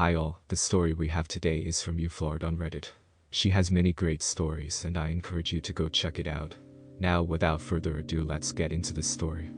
Hi all, the story we have today is from Florid on Reddit. She has many great stories and I encourage you to go check it out. Now without further ado, let's get into the story.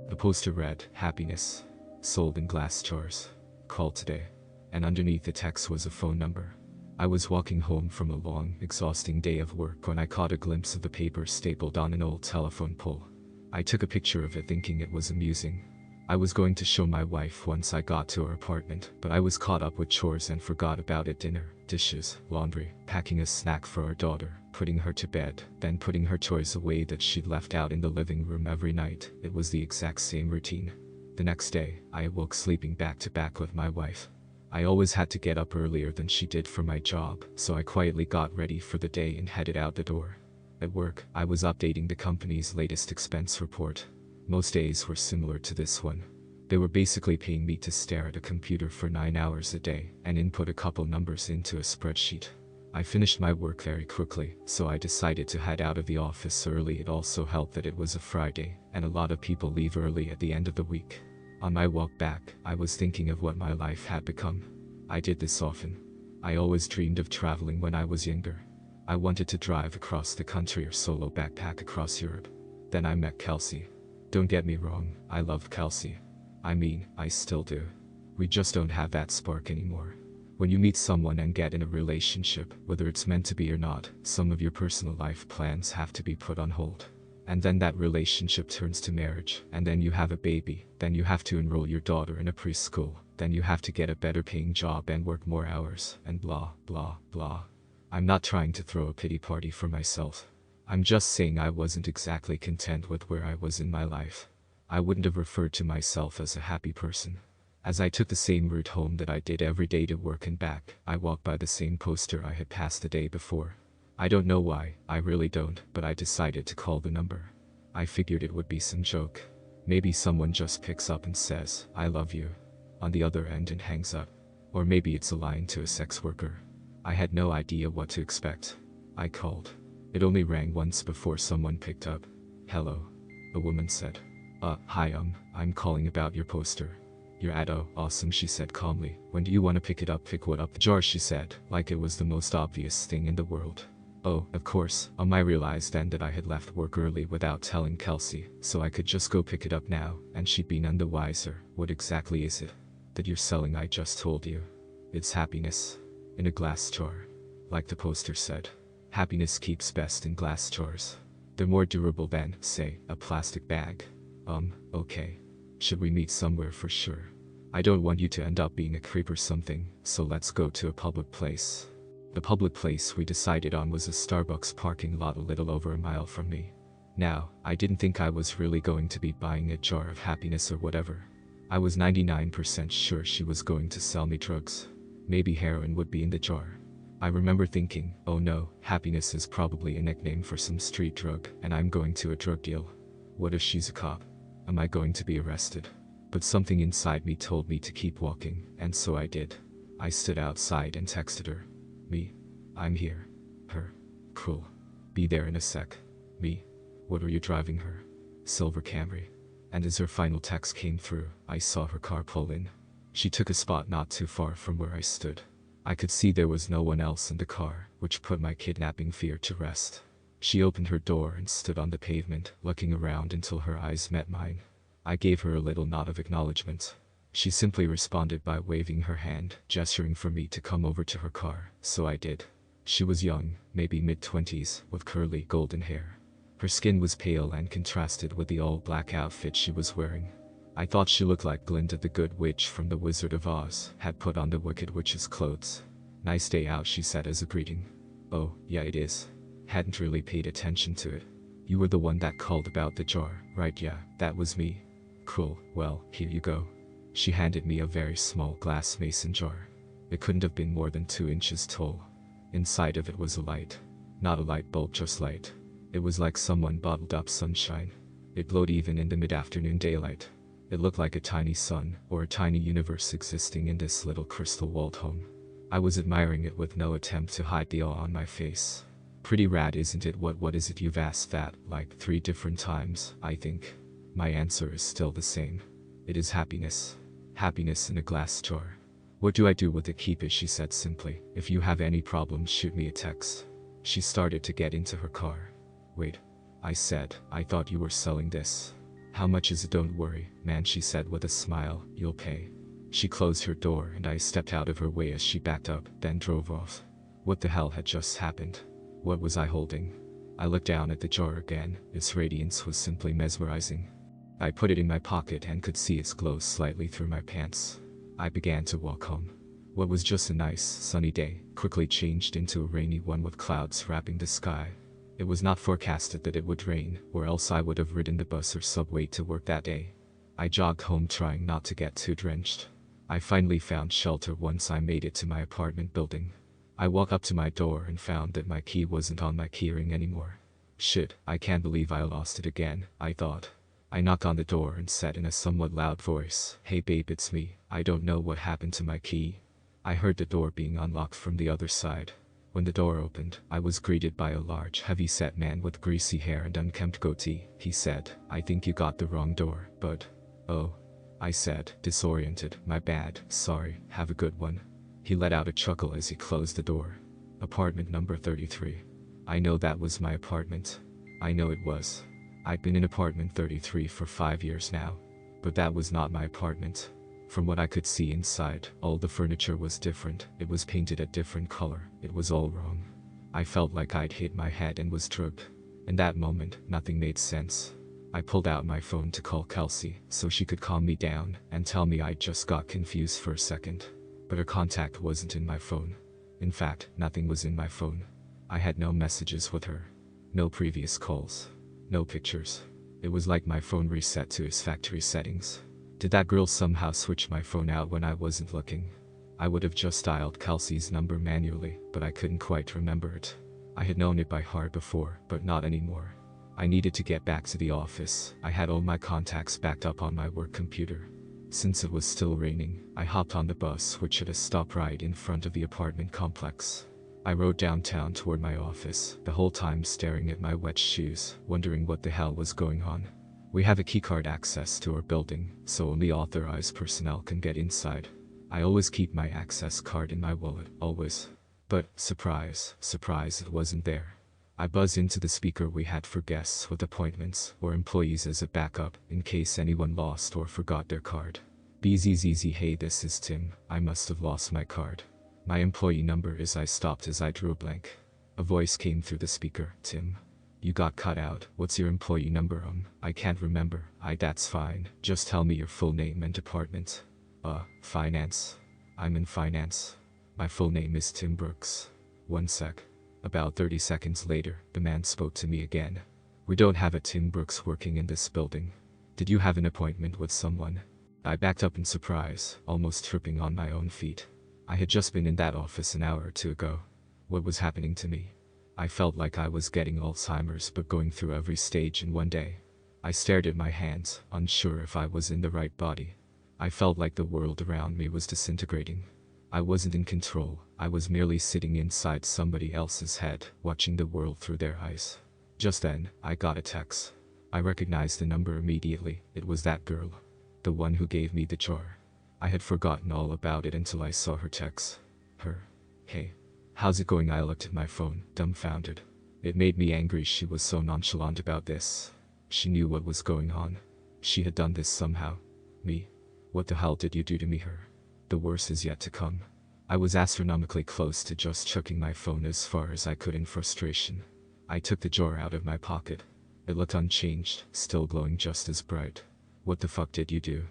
The poster read, "Happiness. Sold in glass jars. Call today." And underneath the text was a phone number. I was walking home from a long, exhausting day of work when I caught a glimpse of the paper stapled on an old telephone pole. I took a picture of it thinking it was amusing. I was going to show my wife once I got to her apartment, but I was caught up with chores and forgot about it. Dinner, dishes, laundry, packing a snack for our daughter, putting her to bed, then putting her toys away that she'd left out in the living room every night. It was the exact same routine. The next day, I awoke sleeping back to back with my wife. I always had to get up earlier than she did for my job, so I quietly got ready for the day and headed out the door. At work, I was updating the company's latest expense report. Most days were similar to this one. They were basically paying me to stare at a computer for 9 hours a day and input a couple numbers into a spreadsheet. I finished my work very quickly, so I decided to head out of the office early. It also helped that it was a Friday, and a lot of people leave early at the end of the week. On my walk back, I was thinking of what my life had become. I did this often. I always dreamed of traveling when I was younger. I wanted to drive across the country or solo backpack across Europe. Then I met Kelsey. Don't get me wrong, I loved Kelsey. I mean, I still do. We just don't have that spark anymore. When you meet someone and get in a relationship, whether it's meant to be or not, some of your personal life plans have to be put on hold. And then that relationship turns to marriage, and then you have a baby, then you have to enroll your daughter in a preschool, then you have to get a better paying job and work more hours, and blah, blah, blah. I'm not trying to throw a pity party for myself. I'm just saying I wasn't exactly content with where I was in my life. I wouldn't have referred to myself as a happy person. As I took the same route home that I did every day to work and back, I walked by the same poster I had passed the day before. I don't know why, I really don't, but I decided to call the number. I figured it would be some joke. Maybe someone just picks up and says, "I love you," on the other end and hangs up. Or maybe it's a line to a sex worker. I had no idea what to expect. I called. It only rang once before someone picked up. "Hello," a woman said. Hi, I'm calling about your poster." "Your ad, oh, awesome," she said calmly. "When do you want to pick it up?" "Pick what up?" "The jar," she said, like it was the most obvious thing in the world. Oh, of course, I realized then that I had left work early without telling Kelsey, so I could just go pick it up now, and she'd be none the wiser. "What exactly is it that you're selling?" "I just told you. It's happiness. In a glass jar. Like the poster said. Happiness keeps best in glass jars. They're more durable than, say, a plastic bag." Okay. Should we meet somewhere for sure? I don't want you to end up being a creep or something, so let's go to a public place. The public place we decided on was a Starbucks parking lot a little over a mile from me. Now, I didn't think I was really going to be buying a jar of happiness or whatever. I was 99% sure she was going to sell me drugs. Maybe heroin would be in the jar. I remember thinking, oh no, happiness is probably a nickname for some street drug, and I'm going to a drug deal. What if she's a cop? Am I going to be arrested? But something inside me told me to keep walking, and so I did. I stood outside and texted her. Me. I'm here. Her. Cool. Be there in a sec. Me. What are you driving? Her. Silver Camry. And as her final text came through, I saw her car pull in. She took a spot not too far from where I stood. I could see there was no one else in the car, which put my kidnapping fear to rest. She opened her door and stood on the pavement, looking around until her eyes met mine. I gave her a little nod of acknowledgement. She simply responded by waving her hand, gesturing for me to come over to her car, so I did. She was young, maybe mid-20s, with curly golden hair. Her skin was pale and contrasted with the all-black outfit she was wearing. I thought she looked like Glinda the Good Witch from The Wizard of Oz had put on the Wicked Witch's clothes. "Nice day out," she said as a greeting. "Oh, yeah it is. Hadn't really paid attention to it. You were the one that called about the jar, right?" "Yeah, that was me." "Cool, well, here you go." She handed me a very small glass mason jar. It couldn't have been more than 2 inches tall. Inside of it was a light. Not a light bulb, just light. It was like someone bottled up sunshine. It glowed even in the mid-afternoon daylight. It looked like a tiny sun, or a tiny universe existing in this little crystal-walled home. I was admiring it with no attempt to hide the awe on my face. Pretty rad, isn't it? What is it? You've asked that, like 3 different times, I think. My answer is still the same. It is happiness. Happiness in a glass jar. What do I do with it? Keep it, she said simply. If you have any problems, shoot me a text. She started to get into her car. Wait, I said, I thought you were selling this. How much is it? Don't worry, man, she said with a smile, you'll pay. She closed her door and I stepped out of her way as she backed up, then drove off. What the hell had just happened? What was I holding? I looked down at the jar again. Its radiance was simply mesmerizing. I put it in my pocket and could see its glow slightly through my pants. I began to walk home. What was just a nice, sunny day quickly changed into a rainy one with clouds wrapping the sky. It was not forecasted that it would rain, or else I would have ridden the bus or subway to work that day. I jogged home trying not to get too drenched. I finally found shelter once I made it to my apartment building. I walked up to my door and found that my key wasn't on my keyring anymore. Shit, I can't believe I lost it again, I thought. I knocked on the door and said in a somewhat loud voice, "Hey babe, it's me. I don't know what happened to my key." I heard the door being unlocked from the other side. When the door opened, I was greeted by a large, heavy-set man with greasy hair and unkempt goatee. He said, "I think you got the wrong door, but..." "Oh," I said, disoriented. "My bad, sorry, have a good one." He let out a chuckle as he closed the door. Apartment number 33. I know that was my apartment. I know it was. I'd been in apartment 33 for 5 years now. But that was not my apartment. From what I could see inside, all the furniture was different. It was painted a different color. It was all wrong. I felt like I'd hit my head and was drugged. In that moment, nothing made sense. I pulled out my phone to call Kelsey, so she could calm me down and tell me I just got confused for a second. But her contact wasn't in my phone. In fact, nothing was in my phone. I had no messages with her. No previous calls. No pictures. It was like my phone reset to its factory settings. Did that girl somehow switch my phone out when I wasn't looking? I would have just dialed Kelsey's number manually, but I couldn't quite remember it. I had known it by heart before, but not anymore. I needed to get back to the office. I had all my contacts backed up on my work computer. Since it was still raining, I hopped on the bus, which had a stop right in front of the apartment complex. I rode downtown toward my office, the whole time staring at my wet shoes, wondering what the hell was going on. We have a keycard access to our building, so only authorized personnel can get inside. I always keep my access card in my wallet, always. But, surprise, surprise, it wasn't there. I buzzed into the speaker we had for guests with appointments or employees as a backup in case anyone lost or forgot their card. BZZZ, hey, this is Tim. I must have lost my card. My employee number is. I stopped as I drew a blank. A voice came through the speaker. Tim. You got cut out. What's your employee number? I can't remember. That's fine. Just tell me your full name and department. Finance. I'm in finance. My full name is Tim Brooks. One sec. About 30 seconds later, the man spoke to me again. We don't have a Tim Brooks working in this building. Did you have an appointment with someone? I backed up in surprise, almost tripping on my own feet. I had just been in that office an hour or two ago. What was happening to me? I felt like I was getting Alzheimer's but going through every stage in one day. I stared at my hands, unsure if I was in the right body. I felt like the world around me was disintegrating. I wasn't in control. I was merely sitting inside somebody else's head, watching the world through their eyes. Just then, I got a text. I recognized the number immediately. It was that girl. The one who gave me the jar. I had forgotten all about it until I saw her text. Hey. How's it going? I looked at my phone, dumbfounded. It made me angry she was so nonchalant about this. She knew what was going on. She had done this somehow. Me? What the hell did you do to me? Her? The worst is yet to come. I was astronomically close to just chucking my phone as far as I could in frustration. I took the jar out of my pocket. It looked unchanged, still glowing just as bright. What the fuck did you do?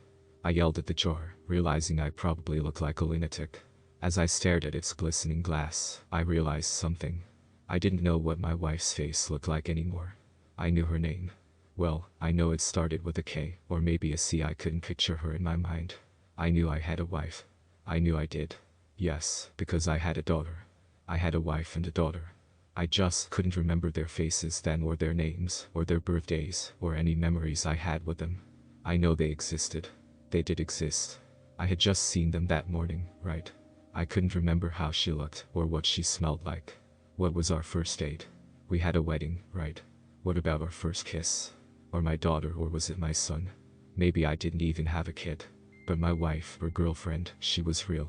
I yelled at the jar, realizing I probably looked like a lunatic. As I stared at its glistening glass, I realized something. I didn't know what my wife's face looked like anymore. I knew her name. Well, I know it started with a K, or maybe a C. I couldn't picture her in my mind. I knew I had a wife. I knew I did. Yes, because I had a daughter. I had a wife and a daughter. I just couldn't remember their faces then, or their names, or their birthdays, or any memories I had with them. I know they existed. They did exist. I had just seen them that morning, right? I couldn't remember how she looked, or what she smelled like. What was our first date? We had a wedding, right? What about our first kiss? Or my daughter, or was it my son? Maybe I didn't even have a kid. But my wife, or girlfriend, she was real.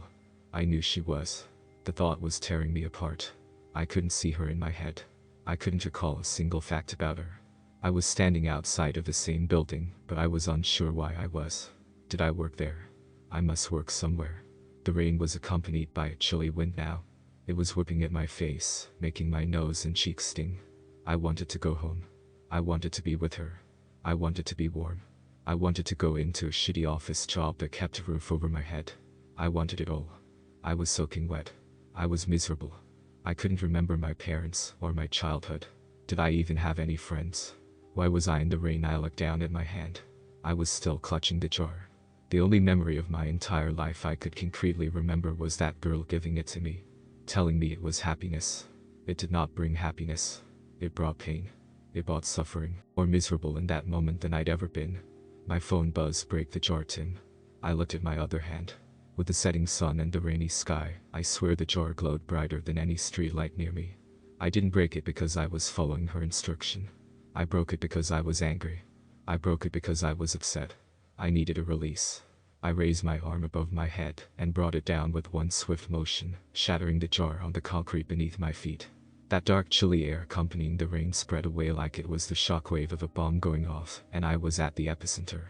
I knew she was. The thought was tearing me apart. I couldn't see her in my head. I couldn't recall a single fact about her. I was standing outside of the same building, but I was unsure why I was. Did I work there? I must work somewhere. The rain was accompanied by a chilly wind now. It was whipping at my face, making my nose and cheeks sting. I wanted to go home. I wanted to be with her. I wanted to be warm. I wanted to go into a shitty office job that kept a roof over my head. I wanted it all. I was soaking wet. I was miserable. I couldn't remember my parents or my childhood. Did I even have any friends? Why was I in the rain? I looked down at my hand. I was still clutching the jar. The only memory of my entire life I could concretely remember was that girl giving it to me, telling me it was happiness. It did not bring happiness. It brought pain. It brought suffering. More miserable in that moment than I'd ever been. My phone buzzed. Break the jar, Tim. I looked at my other hand. With the setting sun and the rainy sky, I swear the jar glowed brighter than any street light near me. I didn't break it because I was following her instruction. I broke it because I was angry. I broke it because I was upset. I needed a release. I raised my arm above my head and brought it down with one swift motion, shattering the jar on the concrete beneath my feet. That dark, chilly air accompanying the rain spread away like it was the shockwave of a bomb going off, and I was at the epicenter.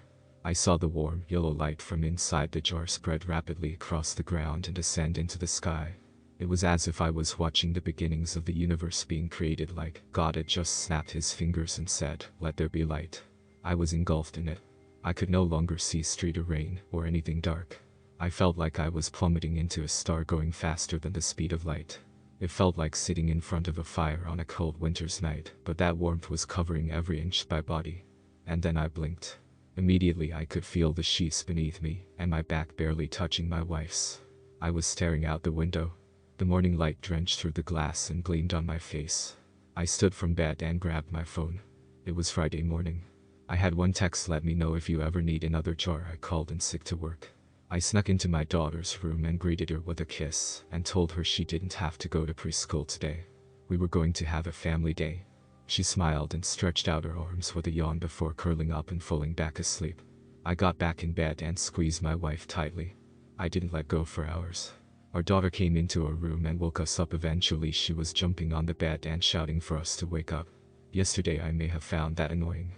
I saw the warm, yellow light from inside the jar spread rapidly across the ground and ascend into the sky. It was as if I was watching the beginnings of the universe being created, like God had just snapped his fingers and said, "Let there be light." I was engulfed in it. I could no longer see street or rain, or anything dark. I felt like I was plummeting into a star going faster than the speed of light. It felt like sitting in front of a fire on a cold winter's night, but that warmth was covering every inch of my body. And then I blinked. Immediately I could feel the sheets beneath me, and my back barely touching my wife's. I was staring out the window. The morning light drenched through the glass and gleamed on my face. I stood from bed and grabbed my phone. It was Friday morning. I had one text: "Let me know if you ever need another jar." I called in sick to work. I snuck into my daughter's room and greeted her with a kiss, and told her she didn't have to go to preschool today. We were going to have a family day. She smiled and stretched out her arms with a yawn before curling up and falling back asleep. I got back in bed and squeezed my wife tightly. I didn't let go for hours. Our daughter came into our room and woke us up eventually. She was jumping on the bed and shouting for us to wake up. Yesterday I may have found that annoying.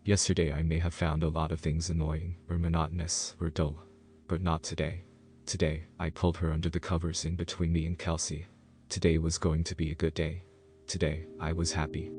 Yesterday I may have found a lot of things annoying, or monotonous, or dull. But not today. Today, I pulled her under the covers in between me and Kelsey. Today was going to be a good day. Today, I was happy.